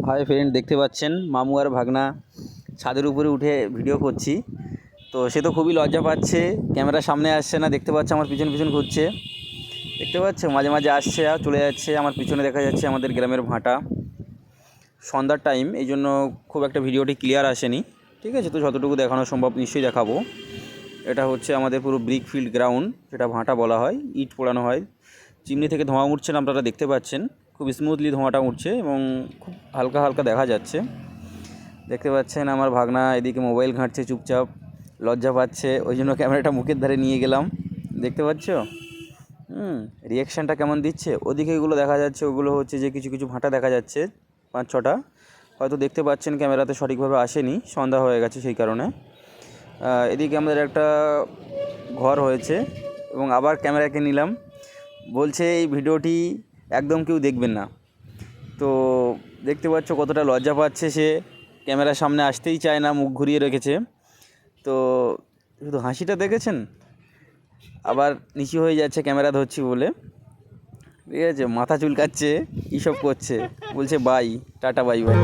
Hi friend, দেখতে পাচ্ছেন মামু আর ভাগনা ছাদের উপরে উঠে ভিডিও করছি। তো সে তো খুবই লজ্জা পাচ্ছে, ক্যামেরার সামনে আসছে না, দেখতে পাচ্ছে আমার পিছন পিছন ঘুরছে। দেখতে পাচ্ছ, মাঝে মাঝে আসছে আর চলে যাচ্ছে। আমার পিছনে দেখা যাচ্ছে আমাদের গ্রামের ভাটা। সন্ধ্যার টাইম, এই জন্য খুব একটা ভিডিওটি ক্লিয়ার আসেনি। ঠিক আছে, তো যতটুকু দেখানো সম্ভব নিশ্চয়ই দেখাবো। এটা হচ্ছে আমাদের পুরো ব্রিক ফিল্ড গ্রাউন্ড, যেটা ভাটা বলা হয়, ইট পোড়ানো হয়। চিমনি থেকে ধোঁয়া উঠছে না, আপনারা দেখতে পাচ্ছেন। খুব স্মুথলি ধোঁয়াটা উঠছে এবং খুব হালকা হালকা দেখা যাচ্ছে। দেখতে পাচ্ছেন আমার ভাগনা এদিকে মোবাইল ঘাঁটছে চুপচাপ, লজ্জা পাচ্ছে, ওই জন্য ক্যামেরাটা মুখের ধারে নিয়ে গেলাম। দেখতে পাচ্ছ রিয়াকশানটা কেমন দিচ্ছে। ওদিকে এগুলো দেখা যাচ্ছে, ওগুলো হচ্ছে যে কিছু কিছু ভাটা দেখা যাচ্ছে, 5-6টা। হয়তো দেখতে পাচ্ছেন ক্যামেরাতে সঠিকভাবে আসেনি, সন্ধ্যা হয়ে গেছে সেই কারণে। এদিকে আমাদের একটা ঘর হয়েছে এবং আবার ক্যামেরাকে নিলাম। বলছে এই ভিডিওটি একদম কেউ দেখবেন না। তো দেখতে পাচ্ছ কতটা লজ্জা পাচ্ছে সে, ক্যামেরার সামনে আসতেই চায় না, মুখ ঘুরিয়ে রেখেছে। তো শুধু হাসিটা দেখেছেন, আবার নিচু হয়ে যাচ্ছে ক্যামেরা ধরছি বলে। ঠিক আছে, মাথা চুলকাচ্ছে, কী সব করছে, বলছে বাই, টাটা বাই বাই।